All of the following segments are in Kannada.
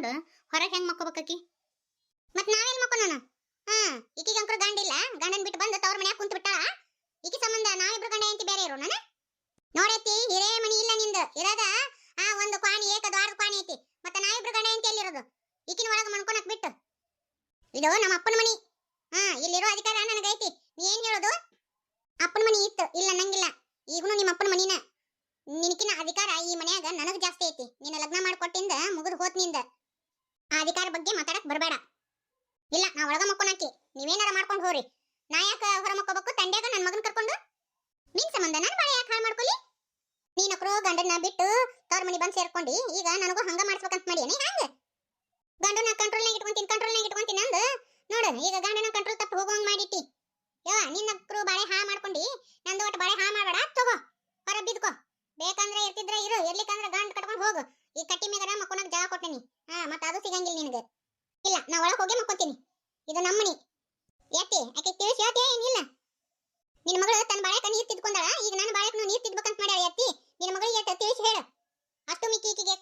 ತಗೊಂಡು ಹೊರಗೆ ಹೆಂಗ್ ಮಕ್ಕೋಬೇಕಿ? ಮತ್ ನಾವೇನ್ ಮಕ್ಕೋಣ? ಈಕಿಗೆ ಅಂಕರು ಗಂಡಿಲ್ಲ, ಗಂಡನ್ ಬಿಟ್ಟು ಬಂದು ತವ್ರ ಮನ್ಯಾಗ ಕುಂತು ಬಿಟ್ಟಾಳ. ಈಕಿ ಸಂಬಂಧ ನಾವಿಬ್ರು ಗಂಡ ಹೆಂಡತಿ ಬೇರೆ ಇರೋಣ? ನೋಡೈತಿ, ಹಿರೇ ಮನಿ ಇಲ್ಲ ನಿಂದ ಇರದ ಒಂದು ಕ್ವಾಣಿ, ಏಕ ದ್ವಾರದ ಕ್ವಾಣಿ ಐತಿ. ಮತ್ತೆ ನಾವಿಬ್ರು ಗಂಡ ಹೆಂಡತಿ ಎಲ್ಲಿರೋದು? ಈಕಿನ ಒಳಗ ಮಣ್ಕೊನಕ್ ಬಿಟ್ಟು ಇದು ನಮ್ಮ ಅಪ್ಪನ ಮನಿ. ಇಲ್ಲಿರೋ ಅಧಿಕಾರ ನನಗೈತಿ. ನೀ ಏನ್ ಹೇಳೋದು? ಅಪ್ಪನ ಮನಿ ಇತ್ತು, ಇಲ್ಲ ನಂಗಿಲ್ಲ. ಈಗನು ನಿಮ್ಮ ಅಪ್ಪನ ಮನಿನ. ನಿನಕಿನ ಅಧಿಕಾರ ಈ ಮನ್ಯಾಗ ನನಗ್ ಜಾಸ್ತಿ ಐತಿ. ನಿನ್ನ ಲಗ್ನ ಮಾಡ್ಕೊಟ್ಟಿಂದ ಮುಗಿದು ಹೋತ್ ನಿಂದ. ಆ ಅಧಿಕಾರ ಬಗ್ಗೆ ಮಾತಾಡಕ್ ಬರಬೇಡ. ಇಲ್ಲ, ನಾ ಒಳಗ ಮಕ್ಕೋನಾಕಿ, ನೀವೇನಾರ ಮಾಡ್ಕೊಂಡು ಹೋರಿ. ನಾ ಯಾಕ ಹೊರ ಮಕ್ಕೋಬೇಕು ತಂಡ್ಯಾಗ ನನ್ನ ಮಗನ್ ಕರ್ಕೊಂಡು? ನಿನ್ ಸಂಬಂಧ ನಾನು ಬಾಳೆ ಯಾಕೆ ಹಾಳು ಮಾಡ್ಕೊಲಿ? ನೀನಕ್ರು ಗಂಡನ್ನ ಬಿಟ್ಟು ತವ್ರ ಮನಿ ಬಂದು ಸೇರ್ಕೊಂಡಿ, ಈಗ ನನಗೂ ಹಂಗ ಮಾಡಿಸ್ಬೇಕಂತ ಮಾಡಿಯೇನೆ? ಹಂಗ ಗಂಡನ ಕಂಟ್ರೋಲ್ನಾಗ ಇಟ್ಕೊಂತೀನಿ ಅಂದು ನೋಡು, ಈಗ ಗಂಡನ ಕಂಟ್ರೋಲ್ ತಪ್ಪು ಹೋಗುವಂಗ್ ಮಾಡಿಟ್ಟಿ. ಯವ್ವ, ನಿನ್ನಕ್ರು ಬಾಳೆ ಹಾ ಮಾಡ್ಕೊಂಡಿ, ನಂದು ಒಟ್ಟು ಬಾಳೆ ಹಾ ಮಾಡಬೇಡ. ತಗೋ, ಹೊರ ಬಿದ್ಕೋ. ಬೇಕಂದ್ರೆ ಇರ್ತಿದ್ರ ಇರು, ಇರ್ಲಿಕ್ಕಂದ್ರೆ ಗಂಡ ಕಟ್ಕೊಂಡು ಹೋಗು. ಈ ಕಟ್ಟಿ ಮೇಗರ ಮಕ್ಕೋನಕ್ ಜಾಗ ಕೊಟ್ಟನಿ. ಮತ್ತೆ ಅದು ಸಿಗಂಗಿಲ್ಲ ನಿನಗೆ. ಇಲ್ಲ, ನಾ ಒಳಗೆ ಹೋಗಿ ಮಕ್ಕೋತೀನಿ. ಇದು ನಮ್ಮನಿ. ಯಾಕೆ ಆಕೆ ತಿಳಿಸಿ ಯಾಕೆ ಏನಿಲ್ಲ? ನಿನ್ನ ಮಗಳು ತನ್ನ ಬಾಳೆಕ ನೀರು ತಿದ್ಕೊಂಡಾಳ, ಈಗ ನನ್ನ ಬಾಳೆಕನು ನೀರು ತಿದ್ಬೇಕಂತ ಮಾಡ್ಯಾಳ. ಎತ್ತಿ ನಿನ್ನ ಮಗಳಿಗೆ ಎತ್ತ ತಿಳಿಸಿ ಹೇಳು. ಅಷ್ಟು ಮಿಕ್ಕಿ ಈಕಿಗೆ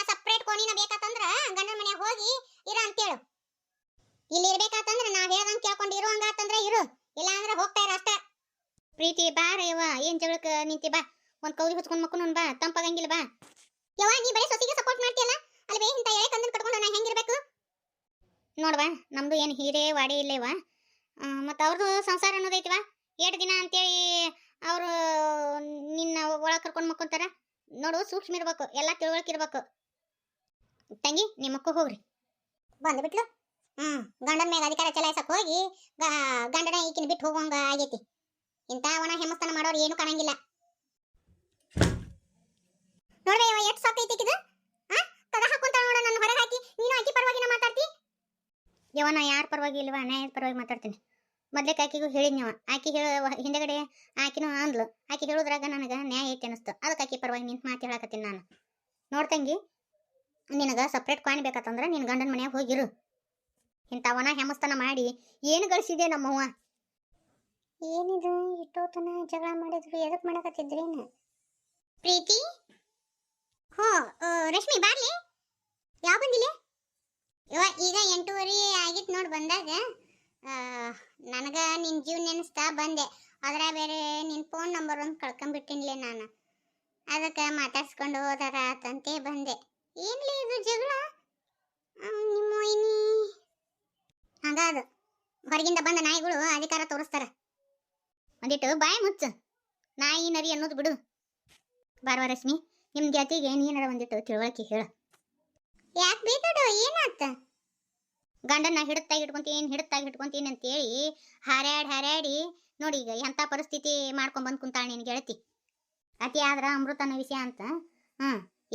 ಸಪ್ರೇಟ್ ಕೋಣಿನ ಬೇಕಾತಂದ್ರ ಗಂಡನ ಮನ್ಯಾಗ ಹೋಗಿ ಇರ ಅಂತೇಳು. ಇಲ್ಲಿ ಇರ್ಬೇಕಾತಂದ್ರ ನಾವ್ ಹೇಳ್ದಂಗ್ ಕೇಳ್ಕೊಂಡು ಇರುವಂಗಾತಂದ್ರ ಇರು, ಇಲ್ಲ ಅಂದ್ರೆ ಹೋಗ್ತಾ ಇರ ಅಷ್ಟ. ಪ್ರೀತಿ ಬಾರ ಯವ್ವ, ಏನ್ ಜಗಳಕ್ಕೆ ನಿಂತಿ? ಬಾ, ಒಂದ್ ಕೌಲಿ ಹುಚ್ಕೊಂಡ್ ಮಕ್ಕಳು ಬಾ, ತಂಪಾಗಂಗಿಲ್ಲ ಬಾ. ಯವ್ವ, ನೀ ಬರೀ ಸೊಸಿಗೆ ಸಪೋರ್ಟ್ ಮಾಡ್ತೀಯಲ್ಲ, ಅಲ್ಲಿ ಇಂತ ಎಳೆ ಕಂದನ್ ಕಟ್ಕೊಂಡು ನಾ ಹೆಂಗಿರ್ಬೇಕು ನೋಡ್ವಾ? ನಮ್ದು ಏನು ಹೀರೆ ವಾಡಿ ಇಲ್ಲೇವ. ಮತ್ತು ಅವ್ರದ್ದು ಸಂಸಾರ ಅನ್ನೋದೈತಿವ. 8 ದಿನ ಅಂತೇಳಿ ಅವರು ನಿನ್ನ ಒಳಗೆ ಕರ್ಕೊಂಡು ಮಕ್ಕೊಂತಾರ ನೋಡು. ಸೂಕ್ಷ್ಮ ಇರ್ಬೇಕು, ಎಲ್ಲ ತಿಳುವಳಿಕೆ ಇರ್ಬೇಕು. ತಂಗಿ, ನಿಮ್ಮ ಮಕ್ಕ ಹೋಗ್ರಿ. ಬಂದ್ಬಿಟ್ಲು. ಗಂಡನ ಮ್ಯಾಗ ಅಧಿಕಾರ ಚಲಾಯಿಸಕ್ ಹೋಗಿ ಗಂಡನ ಈಕಿನ ಬಿಟ್ಟು ಹೋಗುವಂಗ ಆಗೈತಿ. ಇಂಥ ಒಣ ಹೆಮ್ಮಸ್ತನ ಮಾಡೋರು ಏನು ಕಾಣಂಗಿಲ್ಲ. ನೋಡ್ರಿ ಎಷ್ಟು ಸಾಕೈತಿಕಿದು. ತದ ಹಾಕೊಂತಾಳ ನೋಡ, ನನ್ನ ಹೊರಗೆ ಹಾಕಿ. ನೀನು ಆಕಿ ಪರವಾಗಿನ ಮಾತಾಡ್ತಿ? ಯವನ ಯಾರ ಪರವಾಗಿ ಇಲ್ವಾ? ನ್ಯಾಯದ ಪರವಾಗಿ ಮಾತಾಡ್ತೀನಿ. ಮೊದ್ಲೇಕ ಆಕಿಗೂ ಹೇಳಿದ್ನವ. ಆಕಿ ಹಿಂದಗಡೆ ಆಕಿನೂ ಅಂದ್ಲು. ಆಕಿ ಹೇಳುದ್ರಾಗ ನನಗೆ ನ್ಯಾಯ ಐತಿ ಅನಿಸ್ತು. ಅದಕ್ಕೆ ಆಕಿ ಪರವಾಗಿ ನಿಂತು ಮಾತು ಹೇಳಕತ್ತೀನಿ ನಾನು. ನೋಡ್ತಂಗಿ, ನಿನಗೆ ಸಪ್ರೇಟ್ ಕಾಣಿ ಬೇಕತ್ತಂದ್ರೆ ನಿನ್ನ ಗಂಡನ ಮನ್ಯಾಗ ಹೋಗಿರು. ಇಂಥವನ ಹೆಮಸ್ತನ ಮಾಡಿ ಏನು ಗಳಿಸಿದೆ ನಮ್ಮವ್ವ? ಏನಿದು ಇಟ್ಟೋತನ ಜಗಳ ಮಾಡಿದ್ರು? ಎದಕ್ಕೆ ಮಾಡಕತ್ತಿದ್ರೇನು? ಪ್ರೀತಿ, ರಶ್ಮಿ ಬಾರ್ಲಿ. ಯಾವ ಬಂದಿಲ್ಲ? ಈಗ 8:30 ಆಗಿತ್ತು ನೋಡಿ ಬಂದಾಗ. ನನಗ ನಿನ್ನ ಜೀವ ನೆನೆಸ್ತಾ ಬಂದೆ. ಅದರ ಬೇರೆ ನಿನ್ನ ಫೋನ್ ನಂಬರ್ ಒಂದು ಕಳ್ಕೊಂಡ್ಬಿಟ್ಟಿನ್ಲೆ ನಾನು. ಅದಕ್ಕೆ ಮಾತಾಡ್ಸ್ಕೊಂಡು ಹೋದಾರ ಆತಂತೆ ಬಂದೆ. ಏನ್ಲಿ ಇದು ಜಗಳ? ನಿಮ್ಮ ವೈನಿ ಹಂಗಾದು ಹೊರಗಿಂದ ಬಂದ ನಾಯಿಗಳು ಅಧಿಕಾರ ತೋರಿಸ್ತಾರ. ಒಂದಿಟ್ಟು ಬಾಯಿ ಮುಚ್ಚು, ನಾಯಿ ನರಿ ಅನ್ನೋದು ಬಿಡು. ಬಾರ್ವ ರಶ್ಮಿ, ನಿಮ್ಮ ಜಾತಿಗೆ ನೀನಾರ ಒಂದಿಟ್ಟು ತಿಳುವಳಿಕೆ ಹೇಳು. ಯಾಕೆ ಬೇಕಡು? ಏನಾತ? ಗಂಡನ್ನ ಹಿಡಿತಾಗಿ ಇಟ್ಕೊಂತೀನಿ ಅಂತೇಳಿ ಹಾರ್ಯಾಡಿ ನೋಡಿ ಈಗ ಎಂಥ ಪರಿಸ್ಥಿತಿ ಮಾಡ್ಕೊಂಡ್ಬಂದು ಕುಂತಾಳ ನಿನ್ ಗೆಳತಿ. ಅತಿ ಆದ್ರ ಅಮೃತನ ವಿಷಯ ಅಂತ.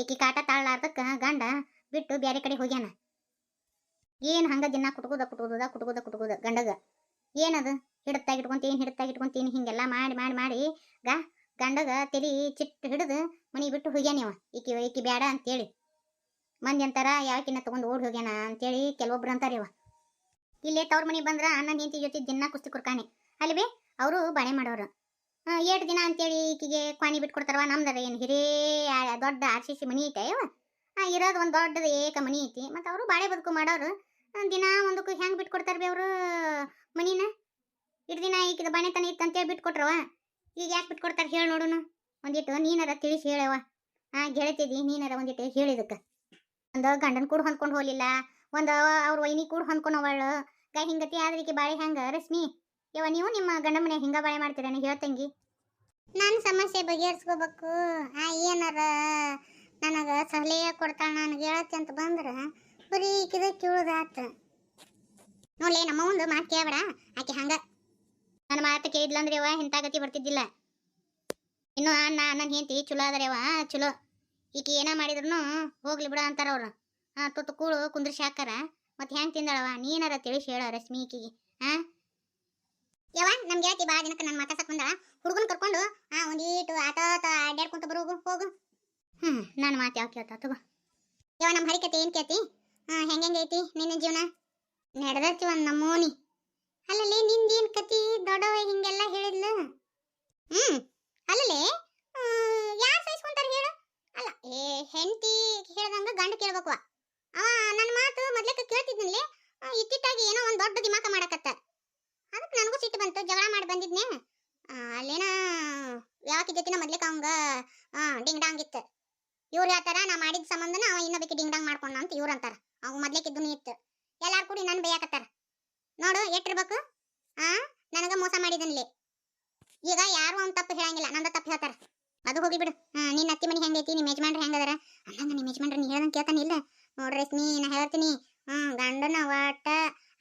ಈಕಿ ಕಾಟ ತಾಳಲಾರ್ದಕ್ಕ ಗಂಡ ಬಿಟ್ಟು ಬೇರೆ ಕಡೆ ಹೋಗ್ಯಾನ. ಏನು ಹಂಗ ದಿನ ಕುಟ್ಕೋದ ಗಂಡಗ ಏನದು? ಹಿಡಿತಾಗಿ ಇಟ್ಕೊಂತೀನಿ ಹಿಂಗೆಲ್ಲ ಮಾಡಿ ಗಂಡಗ ತಲಿ ಚಿಟ್ಟು ಹಿಡಿದು ಮನಿ ಬಿಟ್ಟು ಹೋಗ್ಯಾನಿವ. ಈಕಿ ಬೇಡ ಅಂತೇಳಿ. ಮಂದಿ ಅಂತಾರ ಯಾಕಿನ್ನ ತಗೊಂಡು ಓಡಿ ಹೋಗ್ಯಾನ ಅಂತೇಳಿ ಕೆಲವೊಬ್ರು ಅಂತಾರಿವ. ಇಲ್ಲೇ ತವ್ರ ಮನಿ ಬಂದ್ರ ಅಣ್ಣ ಹೆಂಡತಿ ಜೊತೆ ದಿನ ಕುಸ್ತಿ ಕುರ್ಕಾಣಿ ಅಲ್ವೇ? ಅವರು ಬಾಳೆ ಮಾಡೋರು. 8 ದಿನ ಅಂತೇಳಿ ಈಕಿಗೆ ಕ್ವಾಣಿ ಬಿಟ್ಕೊಡ್ತಾರವ. ನಮ್ದಾರ ಏನು ಹಿರೇ ದೊಡ್ಡ RCC ಮನಿ ಐತೆ ಅವ. ಇರೋದು ಒಂದು ದೊಡ್ಡದು ಏಕ ಮನಿ ಐತಿ. ಮತ್ತು ಅವರು ಬಾಳೆ ಬದುಕು ಮಾಡೋರು. ದಿನ ಒಂದಕ್ಕೂ ಹೆಂಗೆ ಬಿಟ್ಕೊಡ್ತಾರ ಬಿ ಅವರು ಮನಿನ? 8 ದಿನ ಈಕಿದ ಬಾಣೆತನ ಇತ್ತು ಅಂತೇಳಿ ಬಿಟ್ಕೊಟ್ರವ. ಈಗ ಯಾಕೆ ಬಿಟ್ಕೊಡ್ತಾರೆ ಹೇಳಿ ನೋಡುನು? ಒಂದಿಟ್ಟು ನೀನಾರ ತಿಳಿಸಿ ಹೇಳವ. ಗೆಳತಿದಿ ನೀನಾರ ಒಂದಿಟ್ಟು ಹೇಳಿದಕ್ಕೆ. ಒಂದು ಗಂಡನ ಕೂಡ ಹೊಂದ್ಕೊಂಡು ಹೋಗಲಿಲ್ಲ, ಒಂದು ಅವ್ರ ವೈನಿ ಕೂಡ ಹೊಂದ್ಕೊಂಡವಳು. ಹಿಂಗತಿ ಆದ್ರೆ ಈಕೆ ಬಾಳೆ ಹೆಂಗ ರಶ್ಮಿ? ಯವ, ನೀವು ನಿಮ್ಮ ಗಂಡ ಮನೆ ಹಿಂಗ ಬಾಳೆ ಮಾಡ್ತೀರೇನು ಹೇಳ್ತಂಗಿ? ನನ್ನ ಸಮಸ್ಯೆ ಬಗೆಹರಿಸ್ಕೋಬೇಕು. ಏನಾರ ನನಗೆ ಸಲಹೆ ಕೊಡ್ತಾಳ ನನಗೆ ಹೇಳತ್ತೆ ಅಂತ ಬಂದ್ರೆ ಬರೀ ಈಕಿದ ಕೇಳೋದಾತ. ನೋಡ್ಲೆ, ನಮ್ಮ ಒಂದು ಮಾತು ಕೇಳಬೇಡ. ಆಕೆ ಹಂಗ ನನ್ನ ಮಾತು ಕೇಳಿದ್ಲಂದ್ರೆ ಯವ ಇಂಥ ಗತಿ ಬರ್ತಿದ್ದಿಲ್ಲ. ಇನ್ನು ನನ್ನ ಹೆಂಡತಿ ಚಲೋ ಅದರೇವ, ಚಲೋ. ಈಕಿ ಏನ ಮಾಡಿದ್ರು ಹೋಗ್ಲಿ ಬಿಡ ಅಂತಾರ ಅವ್ರು. ತುತ್ತು ಕೂಳು ಕುಂದ್ರಿಸಿ ಹಾಕಾರ. ಮತ್ತೆ ಹೆಂಗೆ ತಿಂದಾಳವ? ನೀನಾರ ತಿಳಿಸಿ ಹೇಳ ರಶ್ಮಿ ಈಕಿಗೆ. ಯವ, ನಮ್ ಗೆಳತಿ ಭಾಳ ದಿನಕ್ಕೆ ನಾನು ಮಾತಾಡ್ಸಕ್ ಬಂದಾಳ. ಹುಡುಗನ್ ಕರ್ಕೊಂಡು ಒಂದೀಟು ಆಟ ಅಡ್ಡಾಡ್ಕೊಂತ ಬರೋಗು ಹೋಗು. ನಾನು ಮಾತು ಯಾವ ಕೇಳ್ತಾ ತಗೋ. ಯವ, ನಮ್ಮ ಹರಿಕತೆ ಏನು ಕೇಳ್ತಿ? ಹೆಂಗೈತಿ ನಿನ್ನ ಜೀವನ? ನಡೆದತ್ತಿ ಒಂದು ನಮೂನಿ. ಅಲ್ಲಲ್ಲಿ ನಿಂದೇನು ಕತಿ? ದೊಡ್ಡವ ಹಿಂಗೆಲ್ಲ ಹೇಳಿದ್ಲು. ಅಲ್ಲಲ್ಲಿ ಯಾರು ಸಹಿಸ್ಕೊಂತಾರ ಹೇಳು? ಅಲ್ಲ, ಹೆಂಡತಿ ಹೇಳ್ದಂಗ ಗಂಡ ಕೇಳ್ಬೇಕು. ಅವ ನನ್ನ ಬಂತು ಜಗಳ ಮಾಡಿ ಬಂದಿದ್ನೆ ಅಲ್ಲೇನ ಯಾಕೆ ಜೊತೆನ ಮೊದ್ಲಿಕ್ಕೆ ಅವಂಗ ಡಿಂಗ್ ಡಾಂಗ್ ಇತ್ತು. ಇವ್ರು ಹೇಳ್ತಾರ ನಾ ಮಾಡಿದ ಸಂಬಂಧನ ಅವ ಇನ್ನೊಬ್ಬಕ್ಕೆ ಡಿಂಗ್ ಡಾಂಗ್ ಮಾಡ್ಕೊಂಡ ಅಂತ ಇವ್ರು ಅಂತಾರ. ಅವ್ ಮೊದ್ಲಿಕ್ಕೆ ಇದ್ದು ಇತ್ತು ಎಲ್ಲಾರು ಕೂಡಿ ನನ್ ಬೇಯಾಕತ್ತಾರ. ನೋಡು ಎಟ್ಟಿರ್ಬೇಕು ನನಗ ಮೋಸ ಮಾಡಿದನ್ಲಿ. ಈಗ ಯಾರು ಅವ್ನ ತಪ್ಪು ಹೇಳಂಗಿಲ್ಲ, ನಂದ ತಪ್ಪು ಹೇಳ್ತಾರ. ಅದು ಹೋಗಿ ಬಿಡು. ನಿನ್ನ ಅತ್ತಿ ಮನೆ ಹೆಂಗೈತಿ, ನಿಮ್ಮ ಯಜಮಾನ್ರ ಹೆಂಗದಾರ? ಅನ್ನಂಗ ನಿಮ್ಮ ಯಜಮಾನ್ರ ನೀ ಹೇಳ್ದಂಗೆ ಕೇಳ್ತಾನೆ ಇಲ್ಲ. ನೋಡ್ರಿ ರೇಷ್ಮಿ ನಾ ಹೇಳ್ತೀನಿ, ಗಂಡನ ಒಟ್ಟ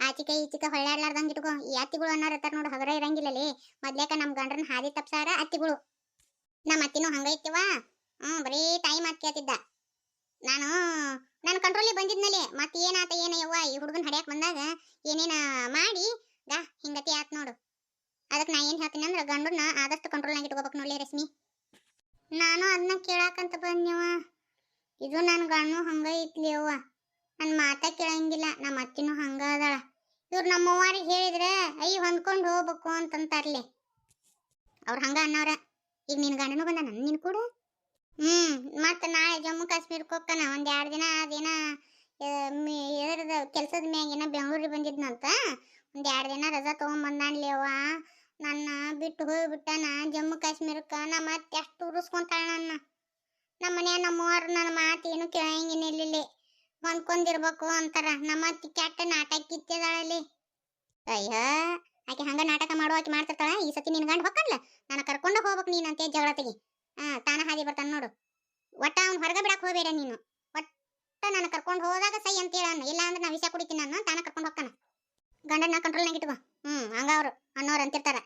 ಆಚಿಕೆ ಈಚಿಕೆ ಹೊಳ್ಳಾಡ್ಲಾರ್ದಂಗ ಇಟ್ಕೋ. ಈ ಅತ್ತಿಗಳು ಅನ್ನೋರು ಇರ್ತಾರ ನೋಡು, ಹಗರ ಇರಂಗಿಲ್ಲಲಿ. ಮೊದ್ಲೇಕ ನಮ್ ಗಂಡ್ರನ್ನ ಹಾದಿ ತಪ್ಸಾರ ಅತ್ತಿಗಳು. ನಮ್ಮ ಅತ್ತಿನೂ ಹಂಗೈತಿವ. ಬರೀ ತಾಯಿ ಮಾತು ಕೇಳ್ತಿದ್ದ. ನಾನು ಕಂಟ್ರೋಲಿಗೆ ಬಂದಿದ್ನಲ್ಲಿ. ಮತ್ತೆ ಏನಾತ ಏನ ಯವ್ವ ಈ ಹುಡುಗನ ಹಡ್ಯಾಕ್ ಬಂದಾಗ ಏನೇನ ಮಾಡಿ ಹಿಂಗತಿ ಆತ್ ನೋಡು. ಅದಕ್ಕೆ ನಾ ಏನ್ ಹೇಳ್ತೀನಿ ಅಂದ್ರೆ ಗಂಡನ್ನ ಆದಷ್ಟು ಕಂಟ್ರೋಲ್ನಾಗ ಇಟ್ಕೋಬೇಕು ನೋಡ್ಲಿ ರೇಷ್ಮಿ. ನಾನು ಅದನ್ನ ಕೇಳಾಕಂತ ಬಂದ್ಯವ. ಇದು ನನ್ನ ಗಂಡು ಹಂಗ ಐತ್ಲಿ ಅವ್ವ, ನನ್ನ ಮಾತ ಕೇಳಂಗಿಲ್ಲ. ನಮ್ಮ ಅತ್ತಿನೂ ಹಂಗ ಅದಾಳ. ಇವ್ರು ನಮ್ಮವ್ವಾರಿಗೆ ಹೇಳಿದ್ರೆ ಹೊಂದ್ಕೊಂಡು ಹೋಗ್ಬೇಕು ಅಂತಂತಾರ್ಲಿ. ಅವ್ರು ಹಂಗ ಅನ್ನೋರ. ಈಗ ನಿನ್ ಗಂಡನೂ ಬಂದ ನಿನ್ ಕೂಡ. ಮತ್ತ ನಾಳೆ ಜಮ್ಮು ಕಾಶ್ಮೀರಕ್ಕೆ ಹೋಗ್ತಾನ. ಒಂದ್ 2 ದಿನ ಅದೇನ ಕೆಲ್ಸದ ಮ್ಯಾಗೇನ ಬೆಂಗಳೂರಿಗೆ ಬಂದಿದ್ನಂತ. ಒಂದ್ 2 ದಿನ ರಜಾ ತಗೊಂಡ್ ಅವ್ವ. ನನ್ನ ಬಿಟ್ಟು ಹೋಗ್ಬಿಟ್ಟಾನ ಜಮ್ಮು ಕಾಶ್ಮೀರಕ್ಕ. ನಮ್ಮ ಅತ್ತೆ ಅಷ್ಟು ಉರಿಸ್ಕೊಂತಾಳ ನನ್ನ. ನಮ್ಮ ಮನೆ ನಮ್ಮವ್ರು ನನ್ನ ಮಾತು ಏನು ಕೇಳಂಗಿಲ್ಲ. ಹೊಂದ್ಕೊಂಡಿರ್ಬೇಕು ಅಂತಾರ. ನಮ್ಮ ಅತ್ತಿ ಕೆಟ್ಟ ನಾಟಕ ಕಿತ್ತಿದಾಳಲ್ಲಿ. ಅಯ್ಯ ಆಕೆ ಹಂಗ ನಾಟಕ ಮಾಡುವ ಆಕೆ ಮಾಡ್ತಿರ್ತಾಳ. ಈ ಸತಿ ನಿನ್ ಗಂಡ ಹೊಕ್ಕಲ್ಲ, ನಾನು ಕರ್ಕೊಂಡ ಹೋಗ್ಬೇಕು ನೀನಂತೆ ಜಗಳ ತೆಗಿ. ತಾನ ಹಾದಿ ಬರ್ತಾನ ನೋಡು. ಒಟ್ಟ ಅವ್ನು ಹೊರಗ ಬಿಡಕ್ ಹೋಗ್ಬೇಡ ನೀನು. ಒಟ್ಟ ನಾನು ಕರ್ಕೊಂಡು ಹೋದಾಗ ಸೈ ಅಂತ ಹೇಳ. ಇಲ್ಲ ಅಂದ್ರೆ ನಾ ವಿಷ ಕುಡಿತೀನಿ ನಾನು. ತಾನ ಕರ್ಕೊಂಡು ಹೋಗ್ತಾನ. ಗಂಡನ ಕಂಟ್ರೋಲ್ನಾಗ ಇಟ್ಕೋ. ಹಂಗ ಅವ್ರು ಅನ್ನೋರು ಅಂತಿರ್ತಾರ.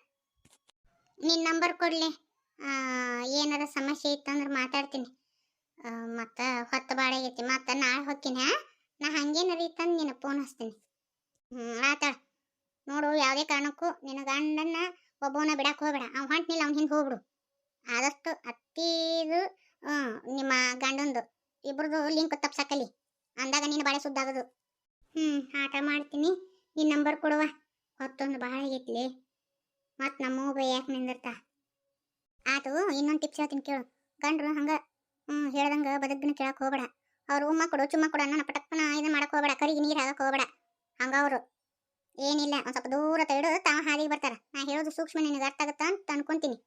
ನಿನ್ ನಂಬರ್ ಕೊಡ್ಲಿ. ಏನಾರ ಸಮಸ್ಯೆ ಇತ್ತಂದ್ರೆ ಮಾತಾಡ್ತೀನಿ. ಮತ್ತ ಹೊತ್ತು ಬಾಡಾಗೈತಿ. ಮತ್ತ ನಾಳೆ ಹೊಕ್ಕಿನ ನಾ ಹಂಗೇನಾರ ಇತ್ತಂದ್ ನಿನ್ನ ಫೋನ್ ಹಚ್ತೀನಿ. ಆತಾಳ ನೋಡು. ಯಾವುದೇ ಕಾರಣಕ್ಕೂ ನಿನ್ನ ಗಂಡನ್ನ ಒಬ್ಬವನ್ನ ಬಿಡಕ್ ಹೋಗ್ಬೇಡ. ಅವ್ನು ಹೊಂಟ್ನಿಲ್ಲ ಅವ್ನ ಹಿಂದೆ ಹೋಗ್ಬಿಡು. ಆದಷ್ಟು ಅತ್ತಿದು ನಿಮ್ಮ ಗಂಡಂದು ಇಬ್ರದು ಲಿಂಕ್ ತಪ್ಸಕಲಿ. ಅಂದಾಗ ನೀನು ಬಾಳೆ ಸುದ್ದಾಗದು. ಆಟ ಮಾಡ್ತೀನಿ. ನಿನ್ನ ನಂಬರ್ ಕೊಡುವ. ಹೊತ್ತೊಂದು ಭಾಳ ಆಗೈತ್ಲಿ. ಮತ್ತು ನಮ್ಮ ಯಾಕೆ ನಿಂದಿರ್ತಾ. ಆತು ಇನ್ನೊಂದು ಟಿಪ್ಸ್ ಹೇಳ್ತೀನಿ ಕೇಳು. ಗಂಡ್ರು ಹಂಗ ಹೇಳ್ದಂಗ ಬದಗ್ನ ಕೇಳಕ್ ಹೋಗ್ಬೇಡ. ಅವ್ರು ಉಮ್ಮ ಕೊಡು ಚುಮ್ಮ ಕೊಡು ನನ್ನ ಪಟಕ್ಕನ ಇದನ್ನ ಮಾಡಕ್ ಹೋಗ್ಬೇಡ. ಕರಿಗೆ ನೀರು ಹಾಕಕ್ ಹೋಗ್ಬೇಡ. ಹಂಗ ಅವರು ಏನಿಲ್ಲ, ಒಂದ್ ಸ್ವಲ್ಪ ದೂರ ತೈಡು ತಾವ ಹಾದಿಗೆ ಬರ್ತಾರ. ನಾ ಹೇಳೋದು ಸೂಕ್ಷ್ಮ ನಿನಗೆ ಅರ್ಥ ಆಗತ್ತ ಅಂತ ಅನ್ಕೊಂತೀನಿ.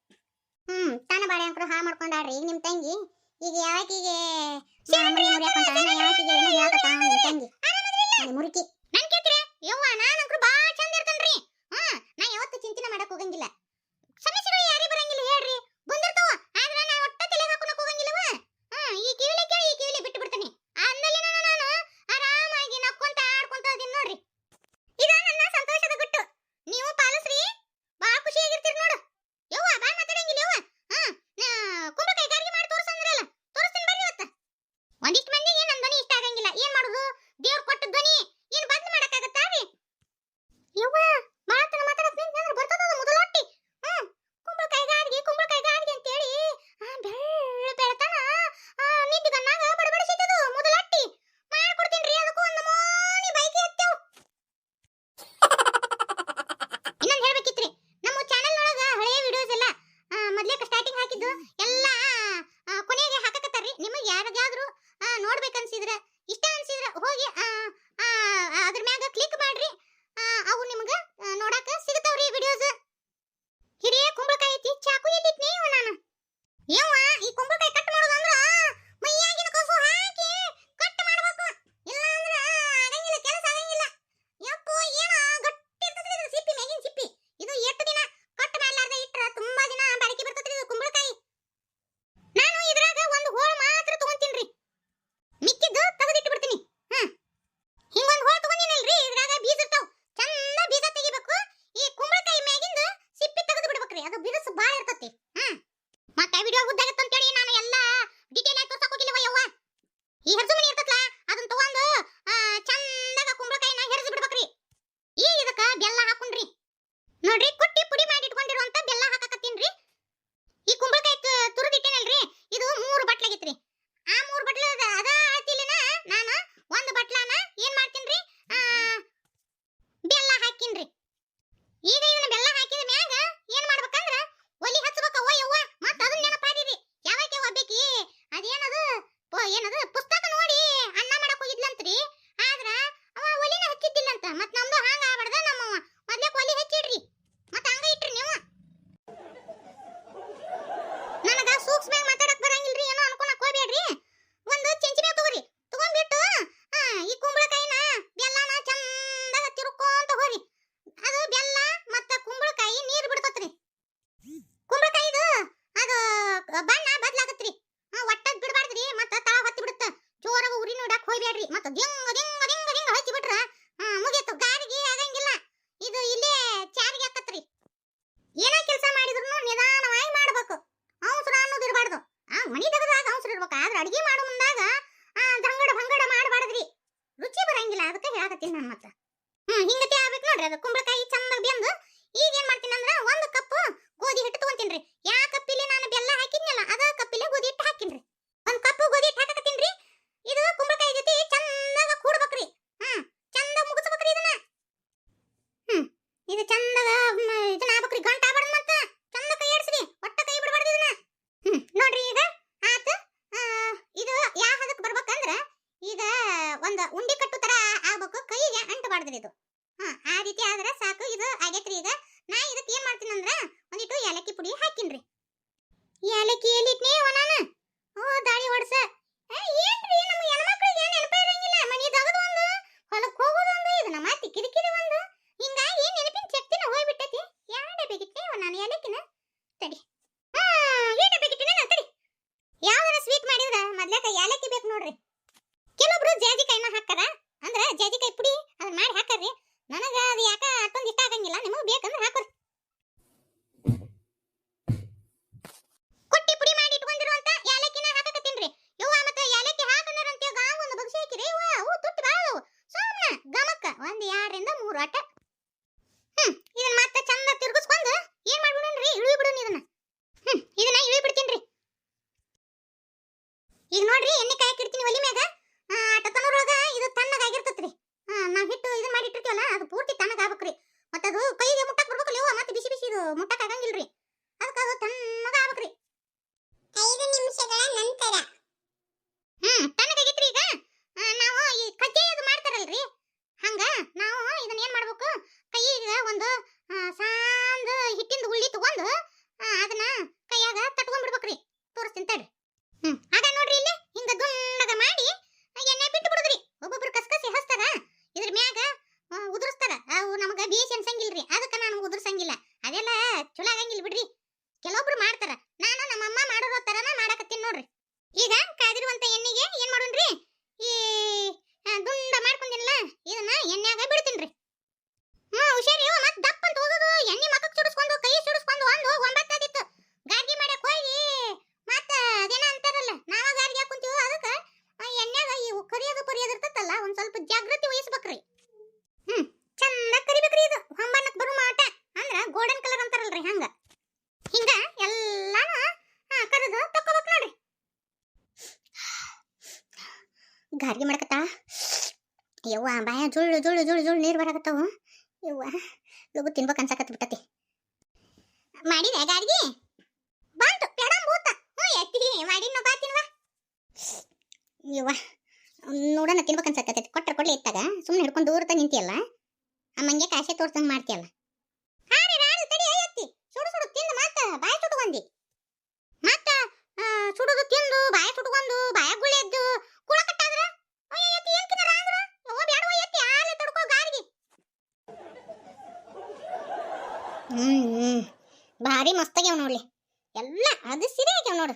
ತಾನ ಬಾಳೆ ಅಂಕರು ಹಾಳು ಮಾಡ್ಕೊಂಡಾಡ್ರಿ. ಈಗ ನಿಮ್ ತಂಗಿ ಈಗ ಯಾಕಿಗೆ ಯಾಕಿಗೆ ಏನೋ ಹೇಳಕತ್ತ ನಿಮ್ ತಂಗಿ ಮುರುಕಿ ನನ್ ಕೇಳ್ತೀರ ಯವ್ವ. ನಾನಂಕರು ಬಾಳ ಚಂದ ಇರ್ತೇನ್ರಿ. ನಾ ಯಾವತ್ತು ಚಿಂತನೆ ಮಾಡಕ್ ಹೋಗಂಗಿಲ್ಲ. ಸಮಸ್ಯೆಗಳು ಯಾರೇ ಬರಂಗಿಲ್ಲ ಹೇಳ್ರಿ, ಬಂದಿರ್ತಾವ. ಆದ್ರೆ ನಾ ಒಟ್ಟ ತಲೆ ಹಾಕೊಳಕ್ ಹೋಗಂಗಿಲ್ಲವ. ಈ ಕಿವಿಲೆ ಕೇಳಿ ಈ ಕಿವಿಲೆ ಬಿಟ್ಟು ಬಿಡ್ತಾನೆ. ಆಮೇಲೆ ನಾನು ಆರಾಮಾಗಿ ನಕ್ಕೊಂತ ಆಡ್ಕೊಂತ ಇದೀನಿ ನೋಡ್ರಿ. ಇದು ನನ್ನ ಸಂತೋಷದ ಗುಟ್ಟು. ನೀವು ಪಾಲಿಸ್ರಿ, ಬಾಳ ಖುಷಿಯಾಗಿರ್ತೀರಿ ನೋಡು. ಯವ್ವ ಬಾಳ ಮಾತಾಡಂಗಿಲ್ಲ ಯವ್ವ. ಕುಂಬಳಕಾಯಿ ಗಾರಿಗೆ ಮಾಡಿ ತೋರ್ಸಂದ್ರಲ್ಲ, ತೋರಿಸ್ತೀನಿ ಬರ್ರಿ ಇವತ್ತ. ಒಂದಿಷ್ಟು ಮಂದಿಗೆ ನನ್ನ ಧ್ವನಿ ಇಷ್ಟ ಆಗಂಗಿಲ್ಲ. ಏನ್ ಮಾಡುದು, ದೇವ್ರು ಕೊಟ್ಟ ಧ್ವನಿ ಏನ್ ಬಂದ್ ಮಾಡಕ್ಕಾಗತ್ತಾರಿ ಯವ್ವ. ಮಾತಾಡ ಮಾತಾಡಕ್ ಬರ್ತದ ಮೊದಲೊಟ್ಟಿ. ಕುಂಬಳಕಾಯಿ ಗಾರಿಗೆ ಅಂತೇಳಿ ಬೆಳ್ಳ ಬೆಳತನ ನಿಂತಿಗನ್ನಾಗ ಬಡಬಡಿಸಿದ್ದು ಮೊದಲೊಟ್ಟಿ ಮಾಡ್ಕೊಡ್ತೀನ್ರಿ. ಅದಕ್ಕೂ ಒಂದು ಮೋನಿ ಬೈಕಿ ಹತ್ತೇವು. ಇನ್ನೊಂದು ಹೇಳ್ಬೇಕಿತ್ರಿ, ನಮ್ಮ ಚಾನೆಲ್ ಒಳಗ ಹಳೆಯ ವಿಡಿಯೋಸ್ ಎಲ್ಲ ಮೊದ್ಲೇಕ ಸ್ಟಾರ್ಟಿಂಗ್ ಹಾಕಿದ್ದು ಎಲ್ಲ ಕೊನೆಗೆ ಹಾಕಕತ್ತಾರ್ರಿ. ನಿಮಗೆ ಯಾರಿಗಾದ್ರೂ ನೋಡ್ಬೇಕನ್ಸಿದ್ರ ಇಷ್ಟ ಅನ್ಸಿದ್ರ ಹೋಗಿ ಅದ್ರ ಮ್ಯಾಗ ಕ್ಲಿಕ್ ಮಾಡ್ರಿ. ಅವು ನಿಮ್ಗ ನೋಡಾಕ ಸಿಗತಾವ್ರಿ ವಿಡಿಯೋಸ್. ಹಿರಿಯ ಕುಂಬಳಕಾಯಿ ಐತಿ, ಚಾಕು ಎಲ್ಲಿಟ್ನಿ ನಾನು ಯವ್ವ. ಈ ಕುಂಬಳಕಾಯಿ ಕಟ್ ಮಾಡೋದಂದ್ರ ಮೈಯಾಗಿನ ಕಸು ಹಾಕಿ ಕಟ್ ಮಾಡ್ಬೇಕು. ಇಲ್ಲ ಅಂದ್ರ ಆಗಂಗಿಲ್ಲ, ಕೆಲಸ ಆಗಂಗಿಲ್ಲ. ಯಪ್ಪೋ ಏನ ಗಟ್ಟಿ ಇರ್ತದ್ರಿ ಇದು ಸಿಪ್ಪಿ, ಮ್ಯಾಗಿನ ಸಿಪ್ಪಿ. ಇದು ಎಷ್ಟು ದಿನ ಕಟ್ ಮಾಡ್ಲಾರ್ದೆ ಇಟ್ರ ತುಂಬಾ ದಿನ ಬಾಳಿಕೆ ಬರ್ತದ್ರಿ ಇದು ಕುಂಬಳಕಾಯಿ. ನಾನು ಇದ್ರಾಗ ಒಂದು ಹೋಳ ಮಾತ್ರ ತಗೊಂತೀನ್ರಿ, ಮಿಕ್ಕಿದ್ದು ತೆಗೆದಿಟ್ಟು ಬಿಡ್ತೀನಿ. ಹಿಂಗೊಂದು ಹೋಳ ತಗೊಂಡಿನಲ್ರಿ, ಇದ್ರಾಗ ಬೀಜ ಇರ್ತಾವ. ಚಂದ ಬೀಜ ತೆಗಿಬೇಕು. ಈ ಕುಂಬಳಕಾಯಿ ಮ್ಯಾಗಿಂದ ಸಿಪ್ಪಿ ತೆಗೆದು ಬಿಡ್ಬೇಕ್ರಿ, ಅದು ಬಿರುಸು ಬಾಳ ಇರ್ತತಿ. ಮತ್ತೆ ವಿಡಿಯೋ ಉದ್ದಾಗತ್ತ ಅಂತೇಳಿ ನಾನು ಎಲ್ಲ ಡಿಟೇಲ್ ಆಗಿ ತೋರ್ಸಕ್ ಹೋಗಿಲ್ಲವ ಯವ್ವ. ಈ ಹೆರ್ಜು ಮನಿ ಇರ್ತತ್ಲ ಅದನ್ನ ತಗೊಂಡು ಚಂದಾಗ ಕುಂಬಳಕಾಯಿನ ಹೆರ್ಜು ಬಿಡ್ಬೇಕ್ರಿ. ಈಗ ಇದಕ್ಕ ಬೆಲ್ಲ ಹಾಕೊಂಡ್ರಿ ನೋಡ್ರಿ, ಕುಟ್ಟಿ ಪುಡಿ ಮಾಡಿ ಇಟ್ಕೊಂಡಿರುವಂತ ಬೆಲ್ಲ ಹಾಕಕತ್ತೀನ್ರಿ. ಈ ಕುಂಬಳಕಾಯಿ ತುರಿದಿಟ್ಟೇನಲ್ರಿ, ಇದು 3 ಬಟ್ಲಾಗಿತ್ರಿ. ಆ 3 ಬಟ್ಲ ಅದ ಅಳತಿಲಿನ ನಾನು 1 ಬಟ್ಲಾನ ಏನ್ ಮಾಡ್ತೀನ್ರಿ, ಬೆಲ್ಲ ಹಾಕಿನ್ರಿ. ಈಗ ಇದನ್ನ ಬೆಲ್ಲ ಹಾಕಿದ ಮ್ಯಾಗ ಏನ್ ಮಾಡ್ಬೇಕಂದ್ರ ಒಲಿ ಹಚ್ಚಬೇಕ. ಮುಟ್ಟಕ್ ಆಗಂಗಿಲ್ರಿ. ಅದಕ್ಕೆ ಅದು ತಣ್ಣಗ ಆಗ್ಬೇಕ್ರಿ. 5 ನಿಮಿಷಗಳ ನಂತರ ತಣ್ಣಗಾಗೈತ್ರಿ. ಈಗ ನಾವು ಈ ಕಜ್ಜಾಯ ಅದು ಮಾಡ್ತಾರಲ್ರಿ, ಹಂಗ ನಾವು ಇದನ್ನ ಏನ್ ಮಾಡ್ಬೇಕು, ಕೈಗೆ ಒಂದು ಸಾಂದ್ ಹಿಟ್ಟಿಂದ ಉಳ್ಳಿ ತಗೊಂಡು ಅದನ್ನ ಕೈಯಾಗ ತಟ್ಕೊಂಡ್ಬಿಡ್ಬೇಕ್ರಿ. ತೋರಿಸ್ತೀನಿ ತಡ್ರಿ. ಆಗ ನೋಡ್ರಿ ಇಲ್ಲಿ ಹಿಂಗ ದುಂಡಗ ಮಾಡಿ ಎಣ್ಣೆ ಬಿಟ್ಟು ಬಿಡುದ್ರಿ. ಒಬ್ಬೊಬ್ರು ಕಸ್ಕಸಿ ಹಚ್ತಾರ, ಇದ್ರ ಮ್ಯಾಗ ಉದುರಿಸ್ತಾರ. ಅವು ನಮಗ ಬೇಸ್ ಅನ್ಸಂಗಿಲ್ರಿ, ಅದಕ್ಕೆ ನಾನು ಉದುರ್ಸಂಗಿಲ್ಲ. ಅದೆಲ್ಲ ಚಲೋ ಆಗಂಗಿಲ್ಲ ಬಿಡ್ರಿ. ಕೆಲವೊಬ್ರು ಮಾಡ್ತಾರ, ನಾನು ನಮ್ಮ ಅಮ್ಮ ಮಾಡೋರ ತರನ ಮಾಡಾಕತ್ತೀನಿ ನೋಡ್ರಿ. ಈಗ ಕಾದಿರುವಂತ ಎಣ್ಣೆಗೆ ಏನ್ ಮಾಡೋಣ್ರಿ, ಈ ದುಂಡ ಮಾಡ್ಕೊಂಡಿಲ್ಲ ಇದನ್ನ ಎಣ್ಣೆಯಾಗ ಬಿಡ್ತೀನ್ರಿ. ಹುಷಾರಿ, ಮತ್ ದಪ್ಪ ಅಂತ ಹೋಗೋದು, ಎಣ್ಣೆ ಮಕ್ಕಕ್ ಸುಡಿಸ್ಕೊಂಡು ಕೈ ಸುಡಿಸ್ಕೊಂಡು ಒಂದು 9 ಆದಿತ್ತು. ಗಾರ್ಗಿ ಮಾಡಕ್ ಹೋಗಿ ಮತ್ತ ಅದೇನ ಅಂತಾರಲ್ಲ, ನಾವ ಗಾರ್ಗಿ ಹಾಕೊಂತೀವಿ. ಅದಕ್ಕೆ ಎಣ್ಣೆಗ ಈ ಕರಿಯೋದು ಪರಿಯೋದು ಇರ್ತತ್ತಲ್ಲ, ಒಂದ್ ಸ್ವಲ್ಪ ಜಾಗೃತಿ ವಹಿಸ್ಬೇಕ್ರಿ. ಚಂದ ಕರಿಬೇಕ್ರಿ. ಇದು ಹೊಂಬಣ್ಣಕ್ ಬರು ಮಾಟ ಅಂದ್ರ ಗೋಲ್ಡನ್ ಕಲರ್ ಅಂತಾರಲ್ರಿ, ಹಂಗ ಹಿಂಗ ಎಲ್ಲಾನು ಕರೆದು ತಕ್ಕೋಬೇಕು ನೋಡ್ರಿ. ಗಾರ್ಗಿ ಮಾಡಕತ್ತ ಯವ್ವ, ಬಾಯ ಜುಳ್ಳು ಜುಳ್ಳು ಜುಳ್ಳು ಜುಳ್ಳು ನೀರು ಬರಾಕತ್ತಾವು. ಯವ್ವ, ಲಗು ತಿನ್ಬೇಕು ಅನ್ಸಾಕತ್ ಬಿಟ್ಟತಿ. ಮಾಡಿದೆ ಗಾರ್ಗಿ ಬಂತು ಪೆಡಂಬೂತ. ಎತ್ತಿ ಮಾಡಿನ ಬಾ ತಿನ್ವಾ. ಯವ್ವ, ನೋಡೋಣ ತಿನ್ಬೇಕು ಅನ್ಸಾಕತ್ತೈತಿ. ಕೊಟ್ರ ಕೊಡ್ಲಿ ಇತ್ತಾಗ ಸುಮ್ಮನೆ ಹಿಡ್ಕೊಂಡು ದೂರತ ನಿಂತಿಯಲ್ಲ, ಅಮ್ಮಂಗೆ ಕಾಸೆ ತೋರ್ಸಂಗ್ ಮಾಡ್ತೀಯಲ್ಲ. ಹಾರಿ ರಾಡು ತಡಿ. ಎತ್ತಿ ಸುಡು ಸುಡು ತಿಂದು ಮತ್ತ ಬಾಯಿ ಸುಟ್ಕೊಂಡಿ. ಮತ್ತ ಸುಡುದು ತಿಂದು ಬಾಯಿ ಸುಟ್ಕೊಂಡು ಬಾಯ ಗುಳಿ ಎದ್ದು ಕುಳ ಕಟ್ಟಾದ್ರ ಎತ್ತಿ ಏನ್ ತಿನ್ನರ ಅಂದ್ರ ಓ ಬ್ಯಾಡವ ಎತ್ತಿ ಆಲೆ ತಡ್ಕೋ ಗಾರ್ಗಿ. ಭಾರಿ ಮಸ್ತಾಗ್ಯಾವ ನೋಡ್ಲಿ, ಎಲ್ಲ ಅದು ಸಿರೆ ಆಗ್ಯಾವ ನೋಡು.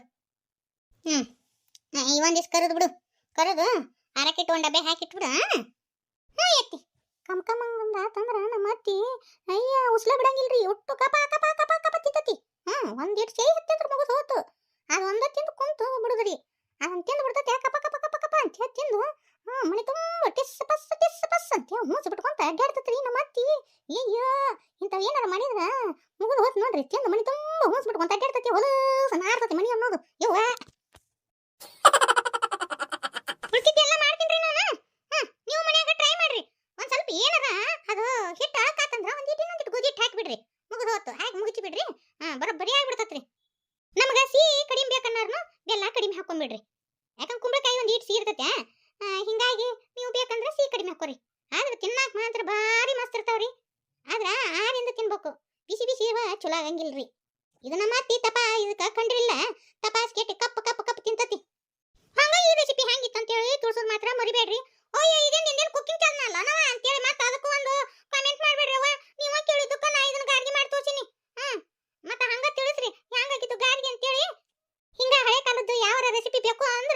ಇವೊಂದಿಸ್ ಕರೆದು ಬಿಡು. ಕರೆದು ಅರಕಿಟ್ಟು ಒಂದು ಡಬ್ಬೆ ಹಾಕಿಟ್ಬಿಡ. ಎತ್ತಿ ಕಮ್ಕಮ್ಮಂಗಂದ ತಂದ್ರ ನಮ್ಮ ಅತ್ತಿ ಅಯ್ಯ ಉಸ್ಲ ಬಿಡಂಗಿಲ್ರಿ. ಒಟ್ಟು ಕಪ ಕಪ ಕಪ ಕಪ ತಿಂತತಿ. ಒಂದಿಟ್ಟು ಸೇರಿ ಹತ್ತಿದ್ರು ಮುಗಿದು ಹೋತು. ಅದು ಒಂದ ತಿಂದು ಕುಂತು ಬಿಡುದ್ರಿ. ಅದನ್ನ ತಿಂದು ಬಿಡ್ತತಿ ಕಪ ಕಪ ಕಪ ಕಪ ಅಂತ ತಿಂದು ಮನೆ ತುಂಬ ಟಿಸ್ ಪಸ್ ಅಂತ ಮೂಸಿ ಬಿಟ್ಕೊಂತ ಅಡ್ಡಾಡ್ತತ್ರಿ ನಮ್ಮ ಅತ್ತಿ. ಅಯ್ಯೋ, ಇಂಥವ್ ಏನಾರ ಮಾಡಿದ್ರ ಮುಗಿದು ಹೋತ್ ನೋಡ್ರಿ. ತಿಂದು ಮನೆ ತುಂಬ ಮೂಸಿ ಬಿಟ್ಕೊಂತ ಅಡ್ಡಾಡ್ತತಿ, ಹೊಲಸ ನಾರ್ತತಿ ಮನಿ ಅನ್ನೋದು. ಯವ್ವ, ಉಳ್ಕಿದ್ದೆಲ್ಲ ಮಾಡ್ತೀನಿ ನಾನು. ನೀವು ಮನ್ಯಾಗ ಟ್ರೈ ಮಾಡ್ರಿ. ಒಂದ್ ಸ್ವಲ್ಪ ಏನಾರ ಅದು ಹಿಟ್ಟು ಹಾಕಾತಂದ್ರ ಒಂದಿಟ್ಟು ಗೋಧಿ ಹಿಟ್ಟು ಹಾಕಿಬಿಡ್ರಿ. ಮುಗಿದು ಹೋತು ಹಾಕಿ ಮುಗಿಸಿ ಬಿಡ್ರಿ. ಬರೋಬ್ಬರಿ ಆಗ್ಬಿಡ್ತತ್ರಿ. ನಮಗ ಸಿಹಿ ಕಡಿಮೆ ಬೇಕನ್ನಾರ್ನು ಬೆಲ್ಲ ಕಡಿಮೆ ಹಾಕೊಂಡ್ಬಿಡ್ರಿ. ಯಾಕಂದ್ರೆ ಕುಂಬಳಕಾಯಿ ಒಂದು ಇಟ್ಟು ಸಿಹಿ ಇರ್ತೈತೆ. ಹಿಂಗಾಗಿ ನೀವು ಬೇಕಂದ್ರೆ ಸಿಹಿ ಕಡಿಮೆ ಹಾಕೋರಿ. ಆದ್ರೆ ತಿನ್ನಾಕ ಮಾತ್ರ ಭಾರಿ ಮಸ್ತ್ ಇರ್ತಾವ್ರಿ. ಆದ್ರ ಆರಿಂದ ತಿನ್ಬೇಕು, ಬಿಸಿ ಬಿಸಿ ಚಲೋ ಆಗಂಗಿಲ್ರಿ. ಇದು ನಮ್ಮ ಅತ್ತಿ ತಪ ಇದಕ್ಕ ಕಂಡ್ರಿಲ್ಲ, ತಪಾಸ್ ಕೆಟ್ಟಿ ಕಪ್ ಕಪ್ ಕಪ್ ತಿಂತತಿ. ಹಂಗ ಈ ರೆಸಿಪಿ ಹೆಂಗಿತ್ತು ಅಂತೇಳಿ ತೋರ್ಸೋದು ಮಾತ್ರ ಮರಿಬೇಡ್ರಿ. ಅಯ್ಯೋ, ಇದೇನು ಕುಕ್ಕಿಂಗ್ ಚಾನಲ್ ಅಲ್ಲ ಅಂತೇಳಿ ಮತ್ತೆ ಅದಕ್ಕೂ ಒಂದು ಕಾಮೆಂಟ್ ಮಾಡ್ಬೇಡ್ರಿ. ಅವ್ವ, ನೀವು ಕೇಳಿದ್ದಕ್ಕ ನಾ ಇದನ್ನ ಗಾರ್ಗಿ ಮಾಡಿ ತೋರ್ಸಿನಿ. ಮತ್ತೆ ಹಂಗ ತಿಳಿಸ್ರಿ ಹೆಂಗಾಗಿತ್ತು ಗಾರ್ಗಿ ಅಂತೇಳಿ. ಹಿಂಗ ಹಳೆ ಕಾಲದ್ದು ಯಾವ ರೆಸಿಪಿ ಬೇಕು ಅಂದ್ರೆ